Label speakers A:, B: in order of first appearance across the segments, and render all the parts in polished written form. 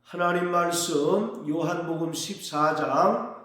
A: 하나님 말씀 요한복음 14장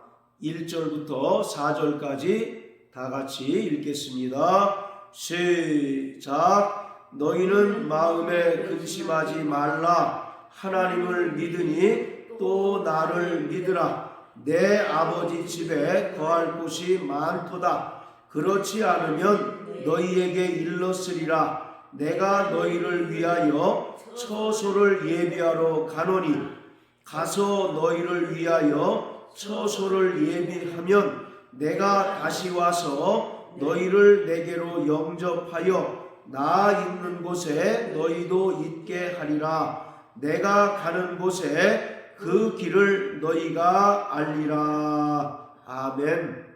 A: 1절부터 4절까지 다 같이 읽겠습니다. 시작. 너희는 마음에 근심하지 말라. 하나님을 믿으니 또 나를 믿으라. 내 아버지 집에 거할 곳이 많도다. 그렇지 않으면 너희에게 일렀으리라. 내가 너희를 위하여 처소를 예비하러 가노니 가서 너희를 위하여 처소를 예비하면 내가 다시 와서 너희를 내게로 영접하여 나 있는 곳에 너희도 있게 하리라. 내가 가는 곳에 그 길을 너희가 알리라. 아멘.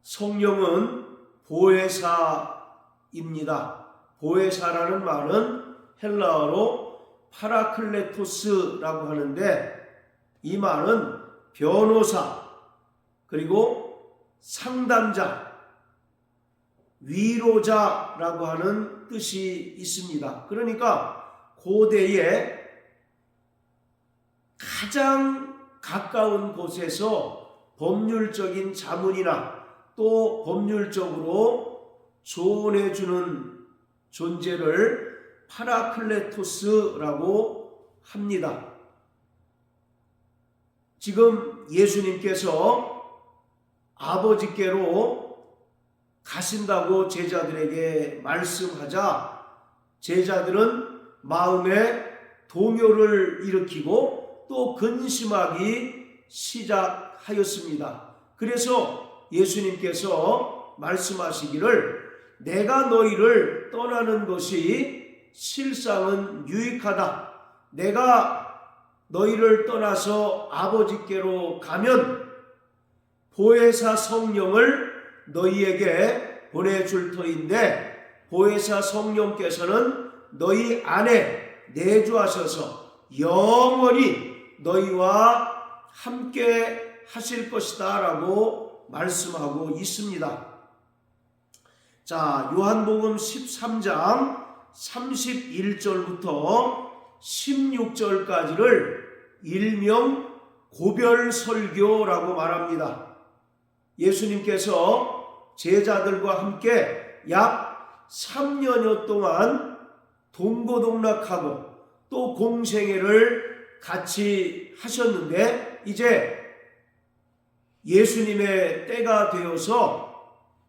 A: 성령은 보혜사입니다. 보혜사라는 말은 헬라어로 파라클레토스라고 하는데, 이 말은 변호사, 그리고 상담자, 위로자라고 하는 뜻이 있습니다. 그러니까 고대에 가장 가까운 곳에서 법률적인 자문이나 또 법률적으로 조언해주는 존재를 파라클레토스라고 합니다. 지금 예수님께서 아버지께로 가신다고 제자들에게 말씀하자 제자들은 마음에 동요를 일으키고 또 근심하기 시작하였습니다. 그래서 예수님께서 말씀하시기를 내가 너희를 떠나는 것이 실상은 유익하다. 내가 너희를 떠나서 아버지께로 가면 보혜사 성령을 너희에게 보내줄 터인데, 보혜사 성령께서는 너희 안에 내주하셔서 영원히 너희와 함께 하실 것이다 라고 말씀하고 있습니다. 자, 요한복음 13장 31절부터 16절까지를 일명 고별설교라고 말합니다. 예수님께서 제자들과 함께 약 3년여 동안 동고동락하고 또 공생애를 같이 하셨는데, 이제 예수님의 때가 되어서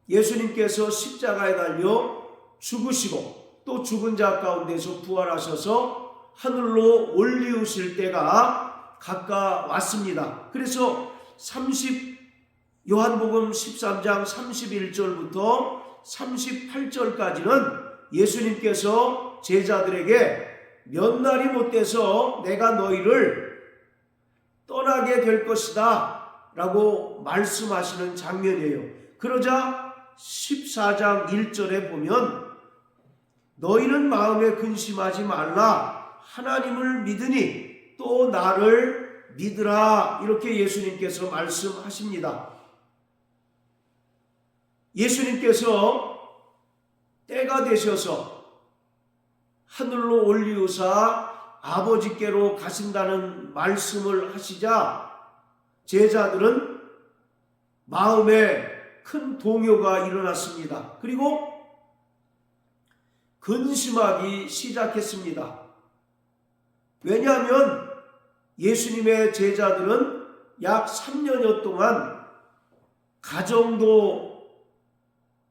A: 예수님께서 십자가에 달려 죽으시고 또 죽은 자 가운데서 부활하셔서 하늘로 올리우실 때가 가까웠습니다. 그래서 요한복음 13장 31절부터 38절까지는 예수님께서 제자들에게 몇 날이 못 돼서 내가 너희를 떠나게 될 것이다 라고 말씀하시는 장면이에요. 그러자 14장 1절에 보면 너희는 마음에 근심하지 말라. 하나님을 믿으니 또 나를 믿으라. 이렇게 예수님께서 말씀하십니다. 예수님께서 때가 되셔서 하늘로 올리우사 아버지께로 가신다는 말씀을 하시자 제자들은 마음에 큰 동요가 일어났습니다. 그리고 근심하기 시작했습니다. 왜냐하면 예수님의 제자들은 약 3년여 동안 가정도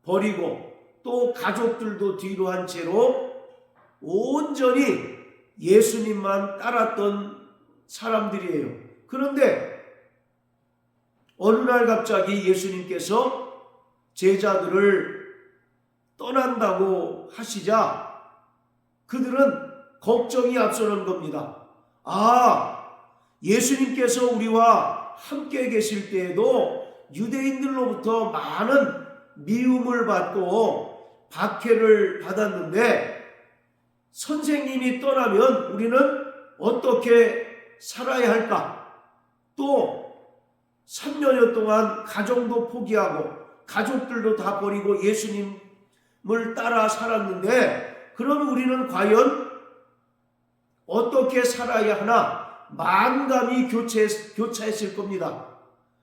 A: 버리고 또 가족들도 뒤로 한 채로 온전히 예수님만 따랐던 사람들이에요. 그런데 어느 날 갑자기 예수님께서 제자들을 떠난다고 하시자 그들은 걱정이 앞서는 겁니다. 예수님께서 우리와 함께 계실 때에도 유대인들로부터 많은 미움을 받고 박해를 받았는데 선생님이 떠나면 우리는 어떻게 살아야 할까? 또 3년여 동안 가정도 포기하고 가족들도 다 버리고 예수님을 따라 살았는데, 그러면 우리는 과연 어떻게 살아야 하나 만감이 교차했을 겁니다.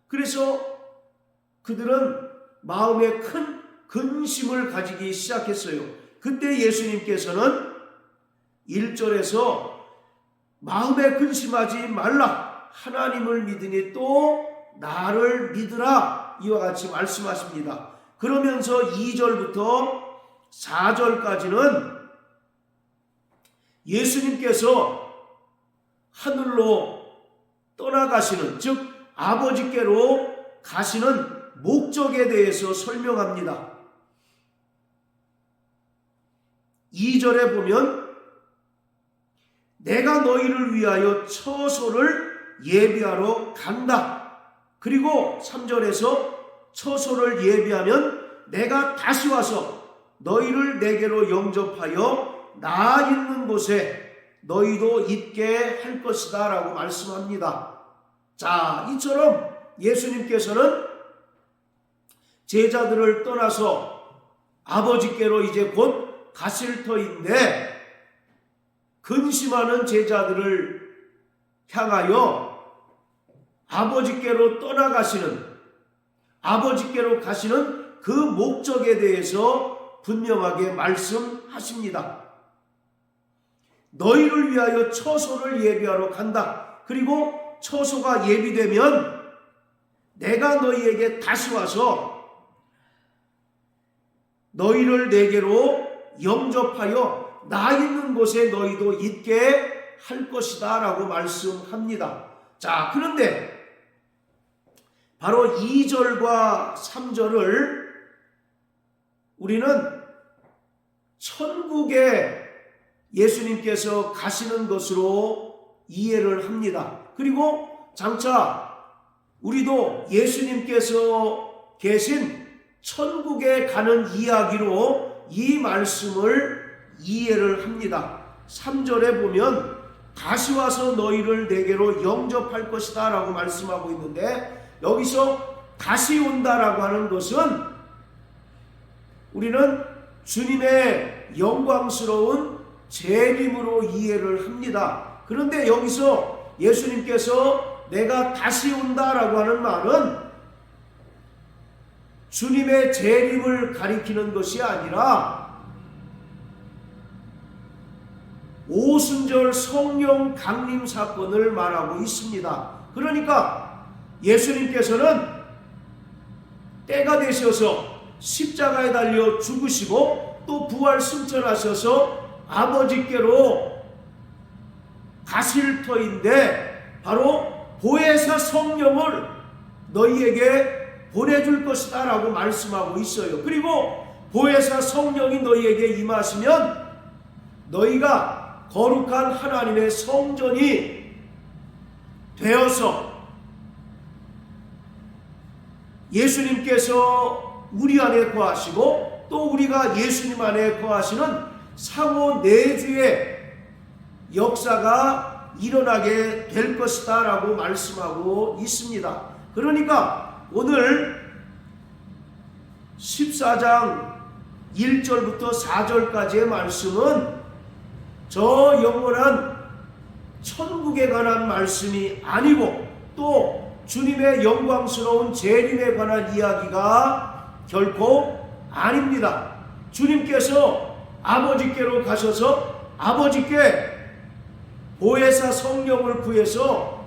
A: 그래서 그들은 마음에 큰 근심을 가지기 시작했어요. 그때 예수님께서는 1절에서 마음에 근심하지 말라, 하나님을 믿으니 또 나를 믿으라, 이와 같이 말씀하십니다. 그러면서 2절부터 4절까지는 예수님께서 하늘로 떠나가시는, 즉 아버지께로 가시는 목적에 대해서 설명합니다. 2절에 보면 내가 너희를 위하여 처소를 예비하러 간다. 그리고 3절에서 처소를 예비하면 내가 다시 와서 너희를 내게로 영접하여 나 있는 곳에 너희도 있게 할 것이다 라고 말씀합니다. 자, 이처럼 예수님께서는 제자들을 떠나서 아버지께로 이제 곧 가실 터인데, 근심하는 제자들을 향하여 아버지께로 가시는 그 목적에 대해서 분명하게 말씀하십니다. 너희를 위하여 처소를 예비하러 간다. 그리고 처소가 예비되면 내가 너희에게 다시 와서 너희를 내게로 영접하여 나 있는 곳에 너희도 있게 할 것이다 라고 말씀합니다. 자, 그런데 바로 2절과 3절을 우리는 천국에 예수님께서 가시는 것으로 이해를 합니다. 그리고 장차 우리도 예수님께서 계신 천국에 가는 이야기로 이 말씀을 이해를 합니다. 3절에 보면 다시 와서 너희를 내게로 영접할 것이다 라고 말씀하고 있는데, 여기서 다시 온다라고 하는 것은 우리는 주님의 영광스러운 재림으로 이해를 합니다. 그런데 여기서 예수님께서 내가 다시 온다라고 하는 말은 주님의 재림을 가리키는 것이 아니라 오순절 성령 강림 사건을 말하고 있습니다. 그러니까 예수님께서는 때가 되셔서 십자가에 달려 죽으시고 또 부활 승천하셔서 아버지께로 가실 터인데, 바로 보혜사 성령을 너희에게 보내줄 것이다 라고 말씀하고 있어요. 그리고 보혜사 성령이 너희에게 임하시면 너희가 거룩한 하나님의 성전이 되어서 예수님께서 우리 안에 거하시고 또 우리가 예수님 안에 거하시는 상호 내주의 역사가 일어나게 될 것이다 라고 말씀하고 있습니다. 그러니까 오늘 14장 1절부터 4절까지의 말씀은 저 영원한 천국에 관한 말씀이 아니고 또 주님의 영광스러운 재림에 관한 이야기가 결코 아닙니다. 주님께서 아버지께로 가셔서 아버지께 보혜사 성령을 구해서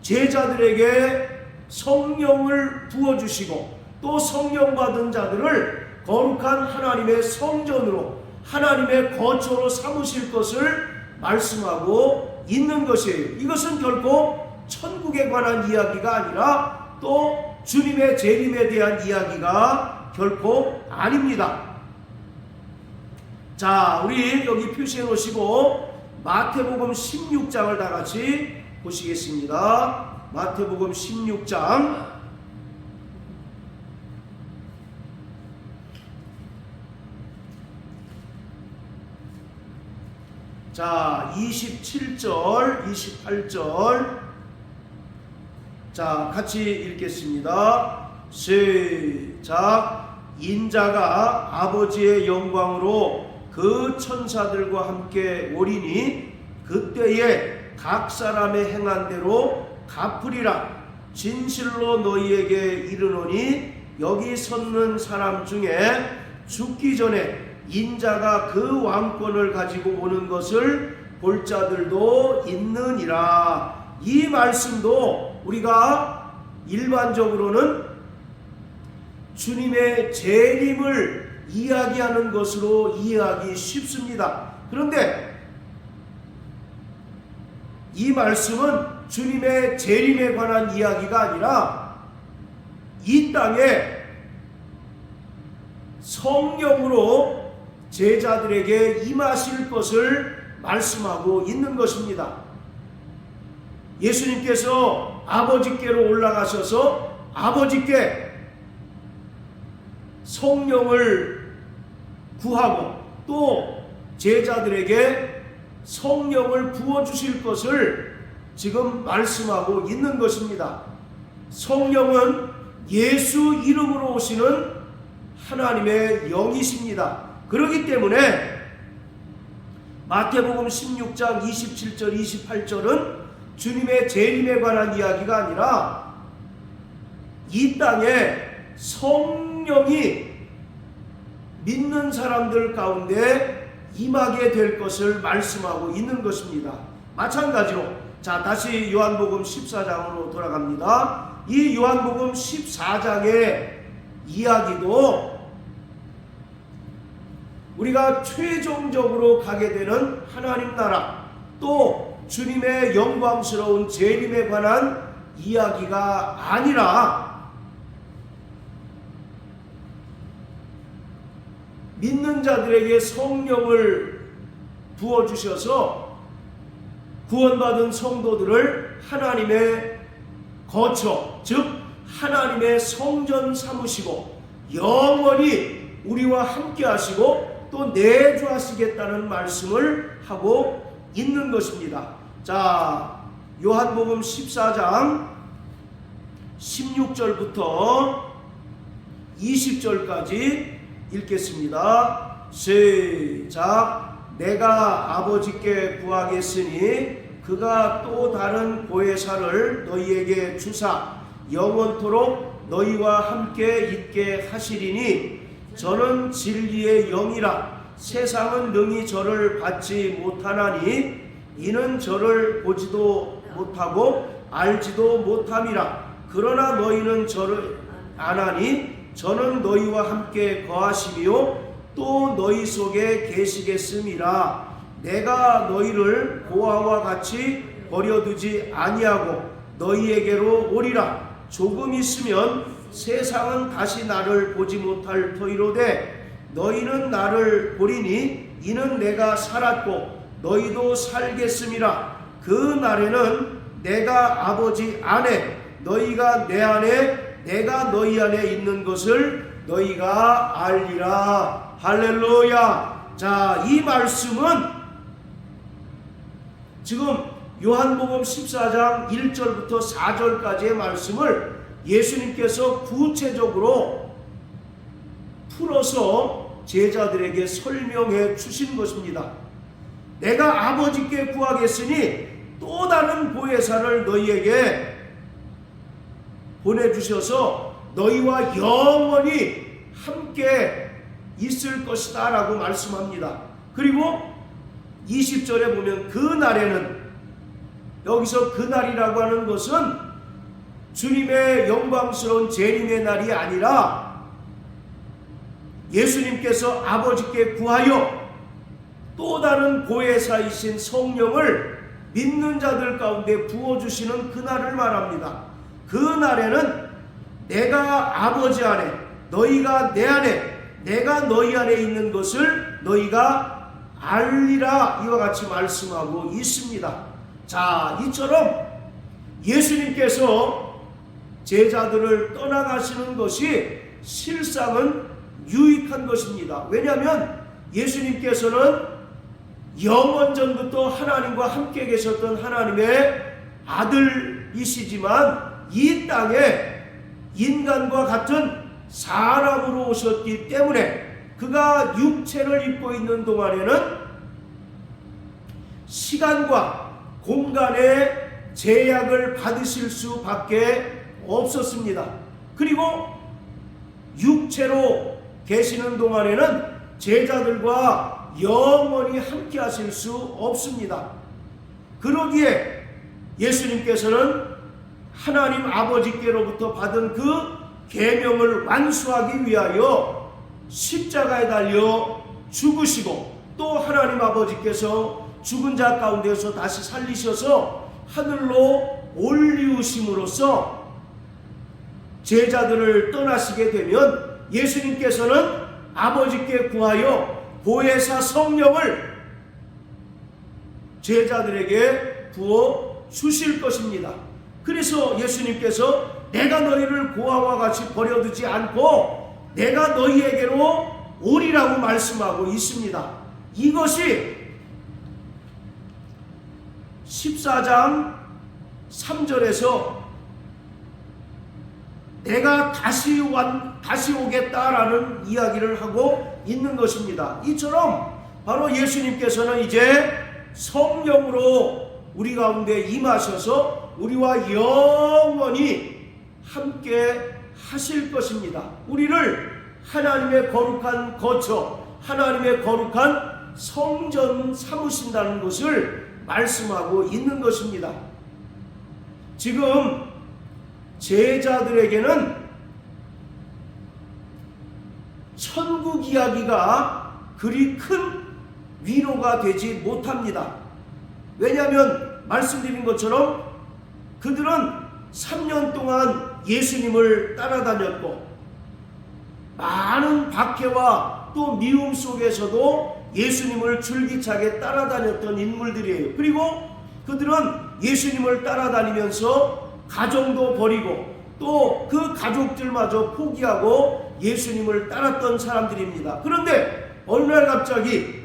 A: 제자들에게 성령을 부어주시고 또 성령 받은 자들을 거룩한 하나님의 성전으로, 하나님의 거처로 삼으실 것을 말씀하고 있는 것이에요. 이것은 결코 천국에 관한 이야기가 아니라 또 주님의 재림에 대한 이야기가 결코 아닙니다. 자, 우리 여기 표시해 놓으시고 마태복음 16장을 다 같이 보시겠습니다. 마태복음 16장 자, 27절, 28절. 자, 같이 읽겠습니다. 시작. 인자가 아버지의 영광으로 그 천사들과 함께 오리니 그 그때에 각 사람의 행한 대로 갚으리라. 진실로 너희에게 이르노니 여기 섰는 사람 중에 죽기 전에 인자가 그 왕권을 가지고 오는 것을 볼 자들도 있느니라. 이 말씀도 우리가 일반적으로는 주님의 재림을 이야기하는 것으로 이해하기 쉽습니다. 그런데 이 말씀은 주님의 재림에 관한 이야기가 아니라 이 땅에 성령으로 제자들에게 임하실 것을 말씀하고 있는 것입니다. 예수님께서 아버지께로 올라가셔서 아버지께 성령을 구하고 또 제자들에게 성령을 부어주실 것을 지금 말씀하고 있는 것입니다. 성령은 예수 이름으로 오시는 하나님의 영이십니다. 그렇기 때문에 마태복음 16장 27절 28절은 주님의 재림에 관한 이야기가 아니라 이 땅에 성령이 믿는 사람들 가운데 임하게 될 것을 말씀하고 있는 것입니다. 마찬가지로 자 다시 요한복음 14장으로 돌아갑니다. 이 요한복음 14장의 이야기도 우리가 최종적으로 가게 되는 하나님 나라 또 주님의 영광스러운 재림에 관한 이야기가 아니라 믿는 자들에게 성령을 부어주셔서 구원받은 성도들을 하나님의 거처 즉 하나님의 성전 삼으시고 영원히 우리와 함께 하시고 또 내주하시겠다는 말씀을 하고 있는 것입니다. 자, 요한복음 14장 16절부터 20절까지 읽겠습니다. 시작. 내가 아버지께 구하겠으니 그가 또 다른 보혜사를 너희에게 주사 영원토록 너희와 함께 있게 하시리니 저는 진리의 영이라. 세상은 능히 저를 받지 못하나니 이는 저를 보지도 못하고 알지도 못함이라. 그러나 너희는 저를 아나니 저는 너희와 함께 거하시며 또 너희 속에 계시겠음이라. 내가 너희를 고아와 같이 버려두지 아니하고 너희에게로 오리라. 조금 있으면 세상은 다시 나를 보지 못할 터이로되 너희는 나를 보리니 이는 내가 살았고 너희도 살겠음이라. 그 날에는 내가 아버지 안에 너희가 내 안에 내가 너희 안에 있는 것을 너희가 알리라. 할렐루야. 자, 이 말씀은 지금 요한복음 14장 1절부터 4절까지의 말씀을 예수님께서 구체적으로 풀어서 제자들에게 설명해 주신 것입니다. 내가 아버지께 구하겠으니 또 다른 보혜사를 너희에게 보내주셔서 너희와 영원히 함께 있을 것이다 라고 말씀합니다. 그리고 20절에 보면 그 날에는 여기서 그 날이라고 하는 것은 주님의 영광스러운 재림의 날이 아니라 예수님께서 아버지께 구하여 또 다른 보혜사이신 성령을 믿는 자들 가운데 부어주시는 그 날을 말합니다. 그 날에는 내가 아버지 안에 너희가 내 안에 내가 너희 안에 있는 것을 너희가 알리라. 이와 같이 말씀하고 있습니다. 자, 이처럼 예수님께서 제자들을 떠나가시는 것이 실상은 유익한 것입니다. 왜냐하면 예수님께서는 영원전부터 하나님과 함께 계셨던 하나님의 아들이시지만 이 땅에 인간과 같은 사람으로 오셨기 때문에 그가 육체를 입고 있는 동안에는 시간과 공간의 제약을 받으실 수밖에 없었습니다. 그리고 육체로 계시는 동안에는 제자들과 영원히 함께 하실 수 없습니다. 그러기에 예수님께서는 하나님 아버지께로부터 받은 그 계명을 완수하기 위하여 십자가에 달려 죽으시고, 또 하나님 아버지께서 죽은 자 가운데서 다시 살리셔서 하늘로 올리우심으로써 제자들을 떠나시게 되면 예수님께서는 아버지께 구하여 보혜사 성령을 제자들에게 부어 주실 것입니다. 그래서 예수님께서 내가 너희를 고아와 같이 버려두지 않고 내가 너희에게로 오리라고 말씀하고 있습니다. 이것이 14장 3절에서 내가 다시 오겠다라는 이야기를 하고 있는 것입니다. 이처럼 바로 예수님께서는 이제 성령으로 우리 가운데 임하셔서 우리와 영원히 함께 하실 것입니다. 우리를 하나님의 거룩한 거처, 하나님의 거룩한 성전 삼으신다는 것을 말씀하고 있는 것입니다. 지금 제자들에게는 천국 이야기가 그리 큰 위로가 되지 못합니다. 왜냐하면 말씀드린 것처럼 그들은 3년 동안 예수님을 따라다녔고 많은 박해와 또 미움 속에서도 예수님을 줄기차게 따라다녔던 인물들이에요. 그리고 그들은 예수님을 따라다니면서 가정도 버리고 또 그 가족들마저 포기하고 예수님을 따랐던 사람들입니다. 그런데 어느 날 갑자기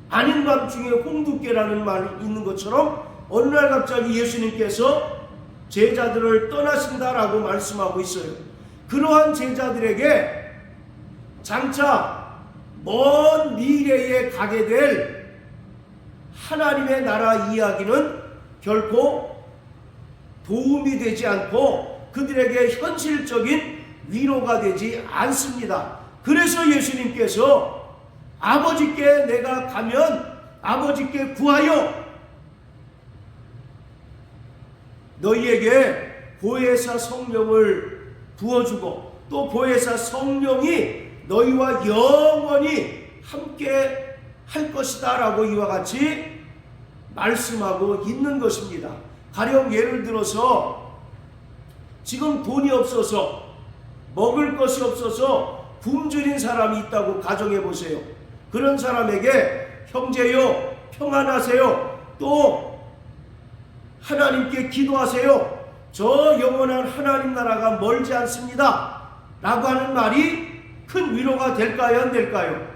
A: 아닌 밤중에 홍두깨라는 말이 있는 것처럼 어느 날 갑자기 예수님께서 제자들을 떠나신다라고 말씀하고 있어요. 그러한 제자들에게 장차 먼 미래에 가게 될 하나님의 나라 이야기는 결코 도움이 되지 않고 그들에게 현실적인 위로가 되지 않습니다. 그래서 예수님께서 아버지께 내가 가면 아버지께 구하여 너희에게 보혜사 성령을 부어주고 또 보혜사 성령이 너희와 영원히 함께 할 것이다 라고 이와 같이 말씀하고 있는 것입니다. 가령 예를 들어서 지금 돈이 없어서 먹을 것이 없어서 굶주린 사람이 있다고 가정해 보세요. 그런 사람에게 형제요 평안하세요, 또 하나님께 기도하세요, 저 영원한 하나님 나라가 멀지 않습니다 라고 하는 말이 큰 위로가 될까요? 안 될까요?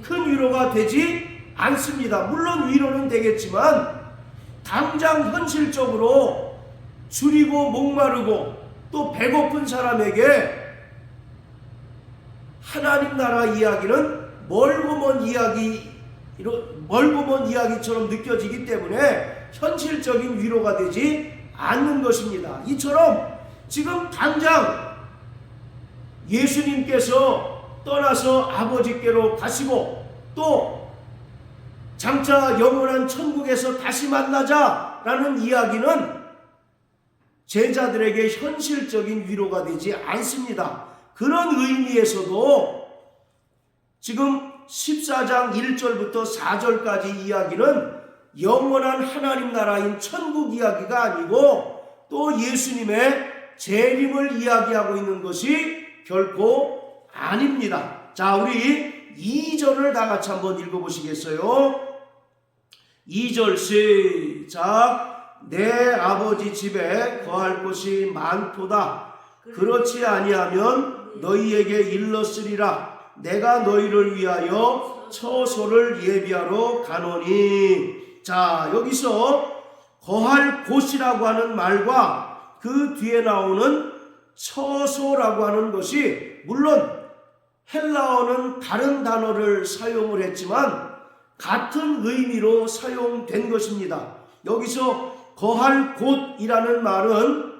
A: 큰 위로가 되지 않습니다. 물론 위로는 되겠지만 당장 현실적으로 줄이고 목마르고 또 배고픈 사람에게 하나님 나라 이야기는 멀고 먼 이야기처럼 느껴지기 때문에 현실적인 위로가 되지 않는 것입니다. 이처럼 지금 당장 예수님께서 떠나서 아버지께로 가시고 또 장차 영원한 천국에서 다시 만나자라는 이야기는 제자들에게 현실적인 위로가 되지 않습니다. 그런 의미에서도 지금 14장 1절부터 4절까지 이야기는 영원한 하나님 나라인 천국 이야기가 아니고 또 예수님의 재림을 이야기하고 있는 것이 결코 아닙니다. 자, 우리 2절을 다 같이 한번 읽어보시겠어요? 2절 시작. 내 아버지 집에 거할 곳이 많도다. 그렇지 아니하면 너희에게 일렀으리라. 내가 너희를 위하여 처소를 예비하러 가노니. 자, 여기서 거할 곳이라고 하는 말과 그 뒤에 나오는 처소라고 하는 것이, 물론 헬라어는 다른 단어를 사용을 했지만 같은 의미로 사용된 것입니다. 여기서 거할 곳이라는 말은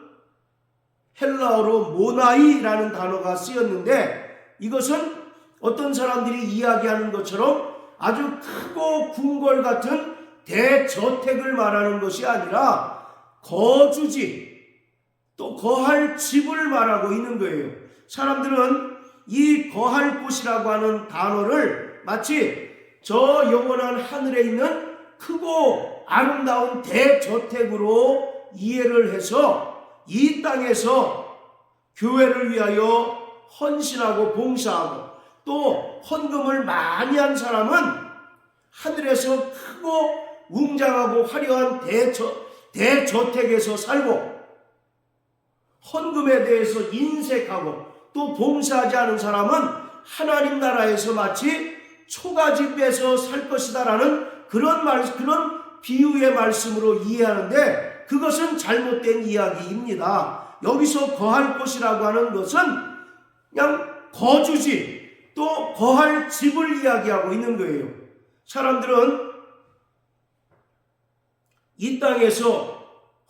A: 헬라어로 모나이라는 단어가 쓰였는데, 이것은 어떤 사람들이 이야기하는 것처럼 아주 크고 궁궐 같은 대저택을 말하는 것이 아니라 거주지, 또 거할 집을 말하고 있는 거예요. 사람들은 이 거할 곳이라고 하는 단어를 마치 저 영원한 하늘에 있는 크고 아름다운 대저택으로 이해를 해서 이 땅에서 교회를 위하여 헌신하고 봉사하고 또 헌금을 많이 한 사람은 하늘에서 크고 웅장하고 화려한 대저택에서 살고, 헌금에 대해서 인색하고 또 봉사하지 않은 사람은 하나님 나라에서 마치 초가집에서 살 것이다라는 그런 비유의 말씀으로 이해하는데, 그것은 잘못된 이야기입니다. 여기서 거할 곳이라고 하는 것은 그냥 거주지, 또 거할 집을 이야기하고 있는 거예요. 사람들은 이 땅에서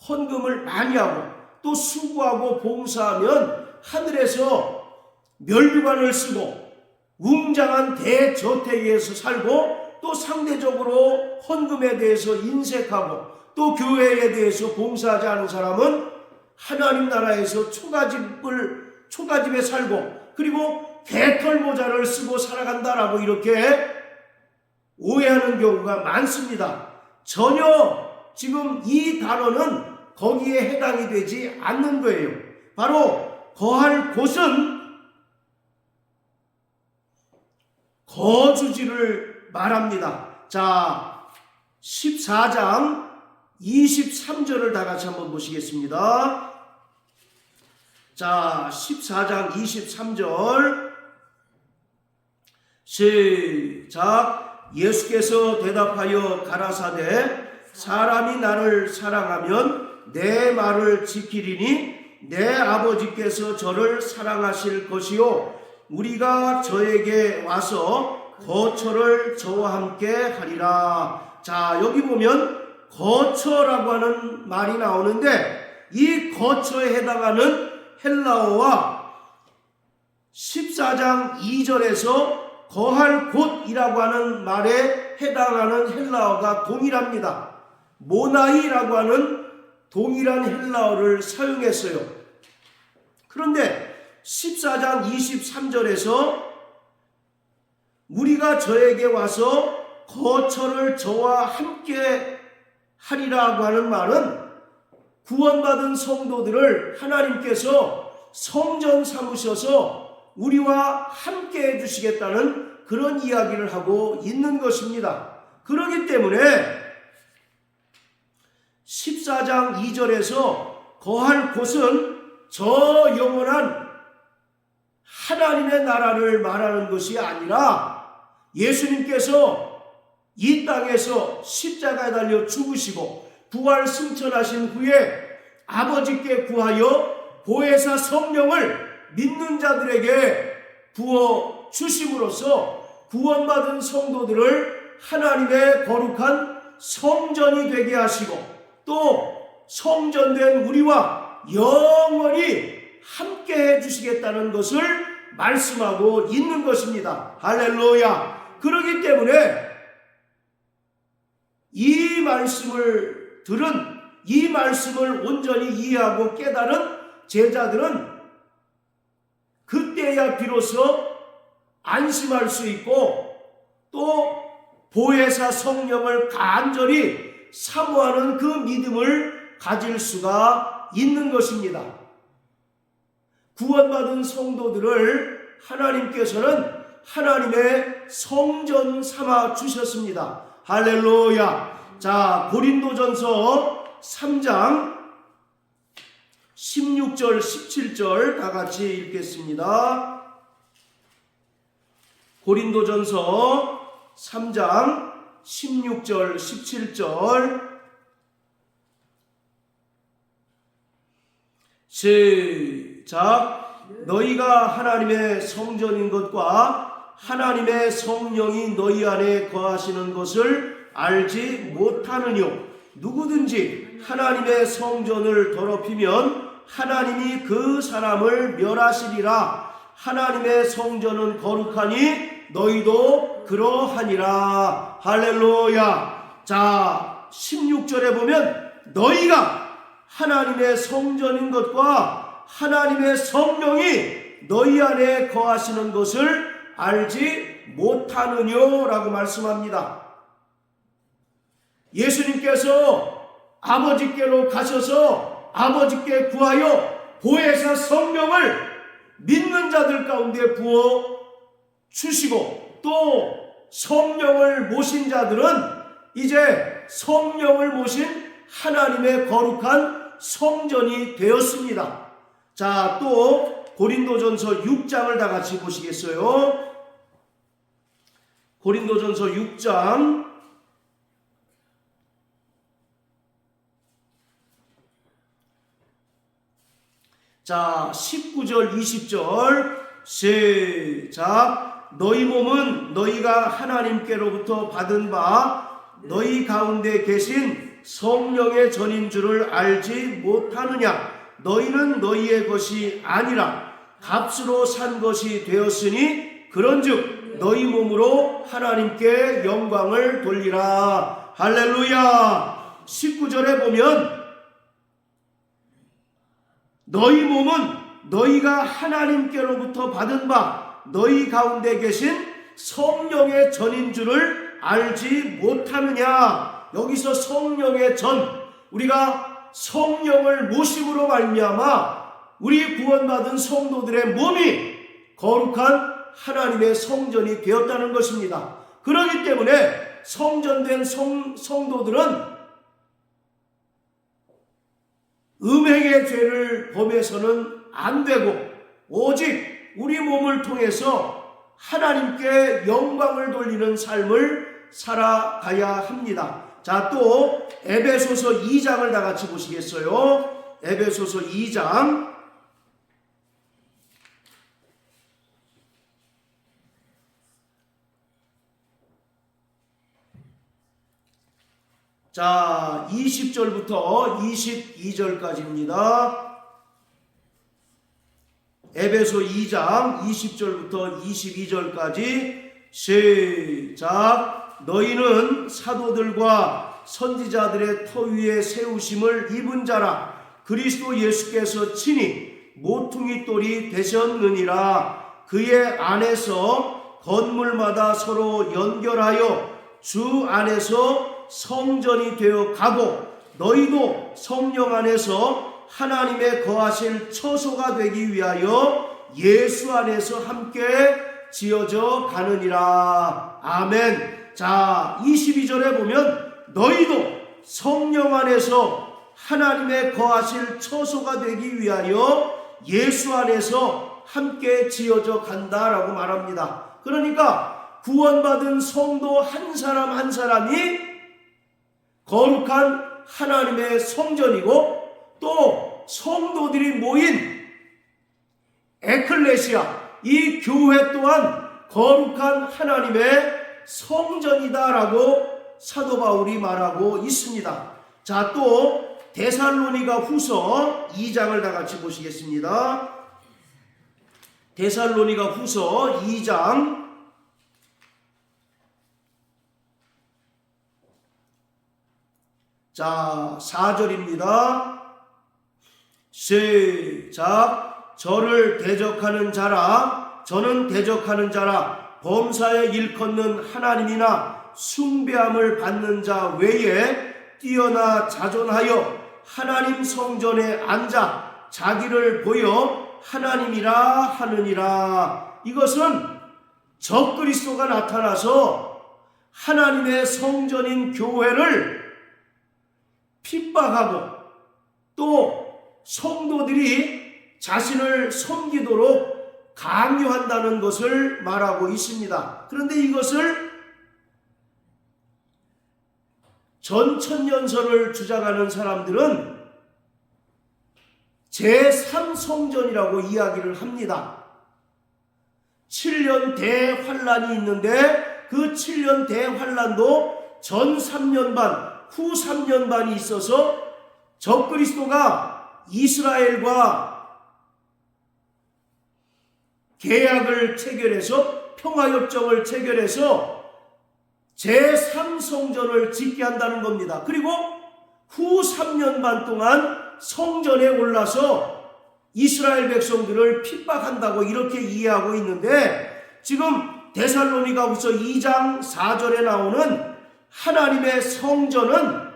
A: 헌금을 많이 하고 또 수고하고 봉사하면 하늘에서 면류관을 쓰고 웅장한 대저택에서 살고, 또 상대적으로 헌금에 대해서 인색하고 또 교회에 대해서 봉사하지 않은 사람은 하나님 나라에서 초가집에 살고 그리고 개털 모자를 쓰고 살아간다라고 이렇게 오해하는 경우가 많습니다. 전혀 지금 이 단어는 거기에 해당이 되지 않는 거예요. 바로 거할 곳은 거주지를 말합니다. 자, 14장 23절을 다 같이 한번 보시겠습니다. 자, 14장 23절 시작. 예수께서 대답하여 가라사대 사람이 나를 사랑하면 내 말을 지키리니 내 아버지께서 저를 사랑하실 것이요 우리가 저에게 와서 거처를 저와 함께 하리라. 자, 여기 보면 거처라고 하는 말이 나오는데, 이 거처에 해당하는 헬라어와 14장 2절에서 거할 곳이라고 하는 말에 해당하는 헬라어가 동일합니다. 모나이라고 하는 동일한 헬라어를 사용했어요. 그런데 14장 23절에서 우리가 저에게 와서 거처를 저와 함께 하리라고 하는 말은 구원받은 성도들을 하나님께서 성전 삼으셔서 우리와 함께 해주시겠다는 그런 이야기를 하고 있는 것입니다. 그렇기 때문에 14장 2절에서 거할 곳은 저 영원한 하나님의 나라를 말하는 것이 아니라 예수님께서 이 땅에서 십자가에 달려 죽으시고 부활 승천하신 후에 아버지께 구하여 보혜사 성령을 믿는 자들에게 부어 주심으로써 구원받은 성도들을 하나님의 거룩한 성전이 되게 하시고 또 성전된 우리와 영원히 함께 해주시겠다는 것을 말씀하고 있는 것입니다. 할렐루야. 그렇기 때문에 이 말씀을 들은, 이 말씀을 온전히 이해하고 깨달은 제자들은 그때야 비로소 안심할 수 있고 또 보혜사 성령을 간절히 사모하는 그 믿음을 가질 수가 있는 것입니다. 구원받은 성도들을 하나님께서는 하나님의 성전 삼아 주셨습니다. 할렐루야. 자, 고린도전서 3장 16절 17절 다 같이 읽겠습니다. 고린도전서 3장 16절 17절 시작. 너희가 하나님의 성전인 것과 하나님의 성령이 너희 안에 거하시는 것을 알지 못하느뇨. 누구든지 하나님의 성전을 더럽히면 하나님이 그 사람을 멸하시리라. 하나님의 성전은 거룩하니 너희도 그러하니라. 할렐루야. 자, 16절에 보면 너희가 하나님의 성전인 것과 하나님의 성령이 너희 안에 거하시는 것을 알지 못하느뇨라고 말씀합니다. 예수님께서 아버지께로 가셔서 아버지께 구하여 보혜사 성령을 믿는 자들 가운데 부어 주시고, 또 성령을 모신 자들은 이제 성령을 모신 하나님의 거룩한 성전이 되었습니다. 자, 또 고린도전서 6장을 다 같이 보시겠어요? 고린도전서 6장 자, 19절 20절 시작. 너희 몸은 너희가 하나님께로부터 받은 바 너희 가운데 계신 성령의 전인 줄을 알지 못하느냐. 너희는 너희의 것이 아니라 값으로 산 것이 되었으니 그런즉 너희 몸으로 하나님께 영광을 돌리라. 할렐루야. 19절에 보면 너희 몸은 너희가 하나님께로부터 받은 바 너희 가운데 계신 성령의 전인 줄을 알지 못하느냐. 여기서 성령의 전, 우리가 성령을 모심으로 말미암아 우리 구원받은 성도들의 몸이 거룩한 하나님의 성전이 되었다는 것입니다. 그렇기 때문에 성전된 성도들은 음행의 죄를 범해서는 안 되고 오직 우리 몸을 통해서 하나님께 영광을 돌리는 삶을 살아가야 합니다. 자, 또 에베소서 2장을 다 같이 보시겠어요? 에베소서 2장 자, 20절부터 22절까지입니다. 에베소 2장 20절부터 22절까지 시작. 너희는 사도들과 선지자들의 터 위에 세우심을 입은 자라. 그리스도 예수께서 친히 모퉁이 돌이 되셨느니라. 그의 안에서 건물마다 서로 연결하여 주 안에서 성전이 되어 가고 너희도 성령 안에서 하나님의 거하실 처소가 되기 위하여 예수 안에서 함께 지어져 가느니라. 아멘. 자, 22절에 보면 너희도 성령 안에서 하나님의 거하실 처소가 되기 위하여 예수 안에서 함께 지어져 간다라고 말합니다. 그러니까 구원받은 성도 한 사람 한 사람이 거룩한 하나님의 성전이고 또 성도들이 모인 에클레시아, 이 교회 또한 거룩한 하나님의 성전이다라고 사도 바울이 말하고 있습니다. 자, 또 데살로니가 후서 2장을 다 같이 보시겠습니다. 데살로니가 후서 2장 자, 4절입니다. 시작. 저를 대적하는 자라. 저는 대적하는 자라. 범사에 일컫는 하나님이나 숭배함을 받는 자 외에 뛰어나 자존하여 하나님 성전에 앉아 자기를 보여 하나님이라 하느니라. 이것은 적그리스도가 나타나서 하나님의 성전인 교회를 핍박하고 또 성도들이 자신을 섬기도록 강요한다는 것을 말하고 있습니다. 그런데 이것을 전천년설을 주장하는 사람들은 제3성전이라고 이야기를 합니다. 7년 대환란이 있는데 그 7년 대환란도 전 3년 반, 후 3년 반이 있어서 적그리스도가 이스라엘과 계약을 체결해서 평화협정을 체결해서 제3성전을 짓게 한다는 겁니다. 그리고 후 3년 반 동안 성전에 올라서 이스라엘 백성들을 핍박한다고 이렇게 이해하고 있는데, 지금 데살로니가후서 2장 4절에 나오는 하나님의 성전은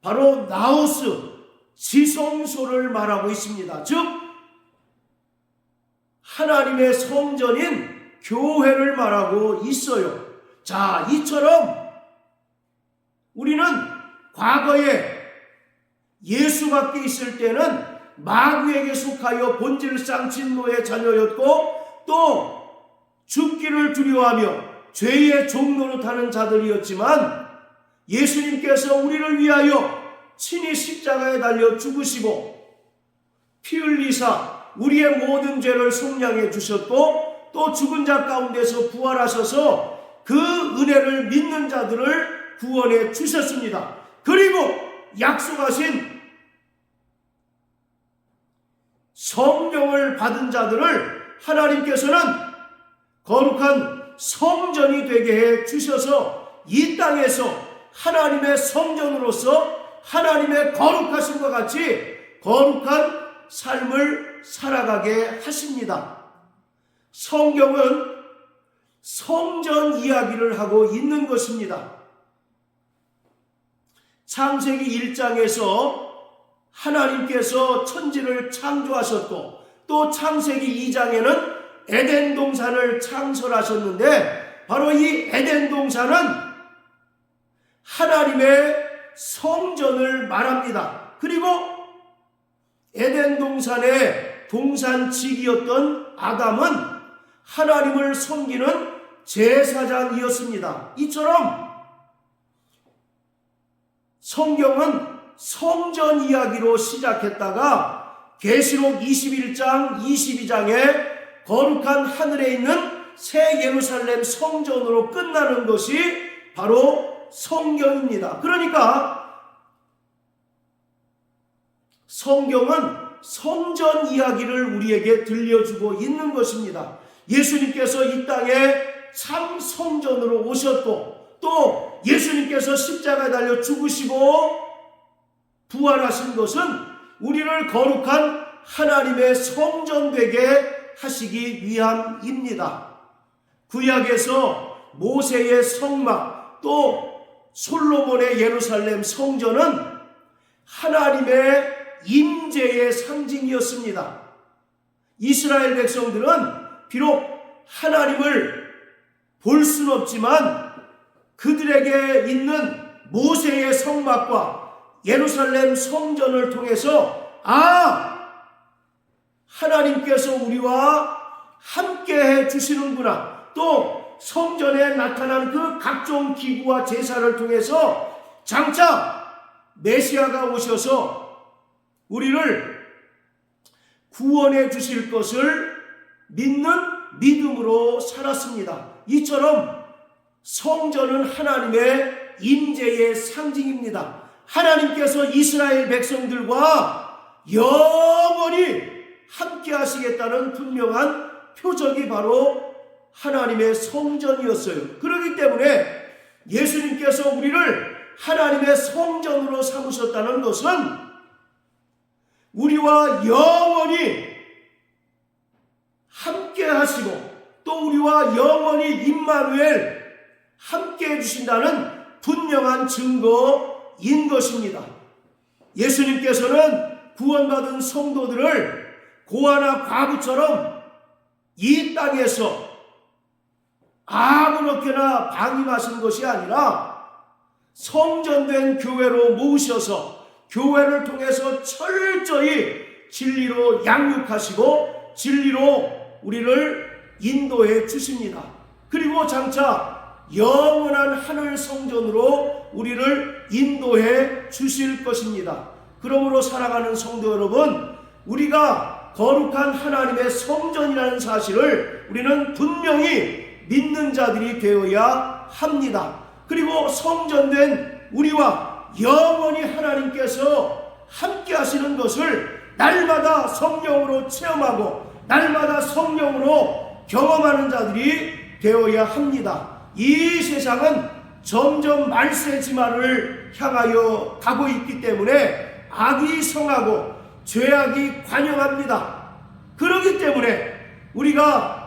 A: 바로 나우스, 지성소를 말하고 있습니다. 즉 하나님의 성전인 교회를 말하고 있어요. 자, 이처럼 우리는 과거에 예수 밖에 있을 때는 마귀에게 속하여 본질상 진노의 자녀였고 또 죽기를 두려워하며 죄의 종로로 타는 자들이었지만, 예수님께서 우리를 위하여 친히 십자가에 달려 죽으시고 피 흘리사 우리의 모든 죄를 속량해 주셨고 또 죽은 자 가운데서 부활하셔서 그 은혜를 믿는 자들을 구원해 주셨습니다. 그리고 약속하신 성령을 받은 자들을 하나님께서는 거룩한 성전이 되게 해 주셔서 이 땅에서 하나님의 성전으로서 하나님의 거룩하심과 같이 거룩한 삶을 살아가게 하십니다. 성경은 성전 이야기를 하고 있는 것입니다. 창세기 1장에서 하나님께서 천지를 창조하셨고 또 창세기 2장에는 에덴 동산을 창설하셨는데, 바로 이 에덴 동산은 하나님의 성전을 말합니다. 그리고 에덴 동산의 동산직이었던 아담은 하나님을 섬기는 제사장이었습니다. 이처럼 성경은 성전 이야기로 시작했다가 계시록 21장, 22장에 거룩한 하늘에 있는 새 예루살렘 성전으로 끝나는 것이 바로 성경입니다. 그러니까 성경은 성전 이야기를 우리에게 들려주고 있는 것입니다. 예수님께서 이 땅에 참 성전으로 오셨고 또 예수님께서 십자가에 달려 죽으시고 부활하신 것은 우리를 거룩한 하나님의 성전 되게 하시기 위함입니다. 구약에서 모세의 성막 또 솔로몬의 예루살렘 성전은 하나님의 임재의 상징이었습니다. 이스라엘 백성들은 비록 하나님을 볼 수는 없지만 그들에게 있는 모세의 성막과 예루살렘 성전을 통해서 하나님께서 우리와 함께 해 주시는구나, 또 성전에 나타난 그 각종 기구와 제사를 통해서 장차 메시아가 오셔서 우리를 구원해 주실 것을 믿는 믿음으로 살았습니다. 이처럼 성전은 하나님의 임재의 상징입니다. 하나님께서 이스라엘 백성들과 영원히 함께 하시겠다는 분명한 표적이 바로 하나님의 성전이었어요. 그렇기 때문에 예수님께서 우리를 하나님의 성전으로 삼으셨다는 것은 우리와 영원히 함께 하시고 또 우리와 영원히 임마누엘 함께 해주신다는 분명한 증거인 것입니다. 예수님께서는 구원받은 성도들을 고아나 과부처럼 이 땅에서 아무렇게나 방임하신 것이 아니라 성전된 교회로 모으셔서 교회를 통해서 철저히 진리로 양육하시고 진리로 우리를 인도해 주십니다. 그리고 장차 영원한 하늘 성전으로 우리를 인도해 주실 것입니다. 그러므로 사랑하는 성도 여러분, 우리가 거룩한 하나님의 성전이라는 사실을 우리는 분명히 믿는 자들이 되어야 합니다. 그리고 성전된 우리와 영원히 하나님께서 함께 하시는 것을 날마다 성령으로 체험하고 날마다 성령으로 경험하는 자들이 되어야 합니다. 이 세상은 점점 말세지마를 향하여 가고 있기 때문에 악이 성하고 죄악이 관영합니다. 그렇기 때문에 우리가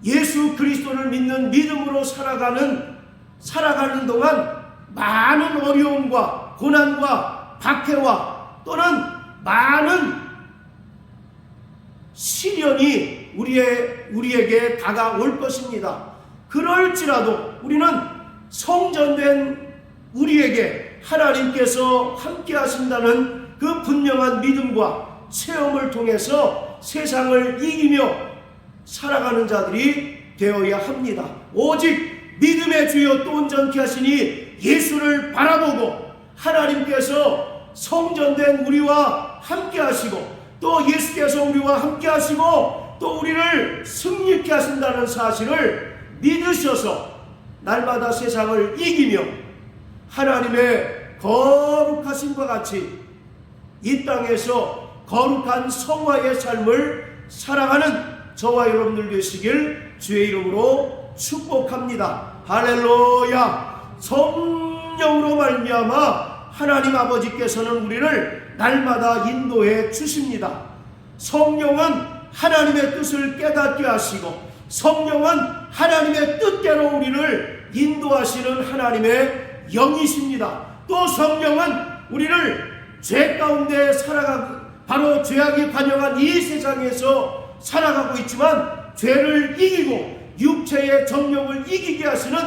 A: 예수 그리스도를 믿는 믿음으로 살아가는 동안 많은 어려움과 고난과 박해와 또는 많은 시련이 우리에게 다가올 것입니다. 그럴지라도 우리는 성전된 우리에게 하나님께서 함께 하신다는 그 분명한 믿음과 체험을 통해서 세상을 이기며 살아가는 자들이 되어야 합니다. 오직 믿음의 주여 또 온전케 하시니 예수를 바라보고 하나님께서 성전된 우리와 함께 하시고 또 예수께서 우리와 함께 하시고 또 우리를 승리케 하신다는 사실을 믿으셔서 날마다 세상을 이기며 하나님의 거룩하심과 같이 이 땅에서 거룩한 성화의 삶을 살아가는 저와 여러분들 되시길 주의 이름으로 축복합니다. 할렐루야. 성령으로 말미암아 하나님 아버지께서는 우리를 날마다 인도해 주십니다. 성령은 하나님의 뜻을 깨닫게 하시고 성령은 하나님의 뜻대로 우리를 인도하시는 하나님의 영이십니다. 또 성령은 우리를 죄 가운데 바로 죄악이 관영한 이 세상에서 살아가고 있지만 죄를 이기고 육체의 정욕을 이기게 하시는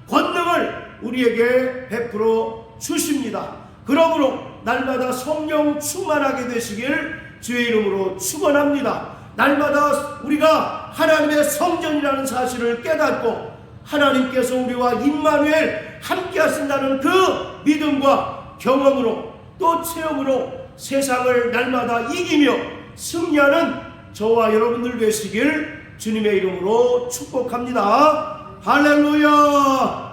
A: 권능을 우리에게 베풀어 주십니다. 그러므로 날마다 성령 충만하게 되시길 주의 이름으로 축원합니다. 날마다 우리가 하나님의 성전이라는 사실을 깨닫고 하나님께서 우리와 임마누엘 함께 하신다는 그 믿음과 경험으로 또 체험으로 세상을 날마다 이기며 승리하는 저와 여러분들 되시길 주님의 이름으로 축복합니다. 할렐루야.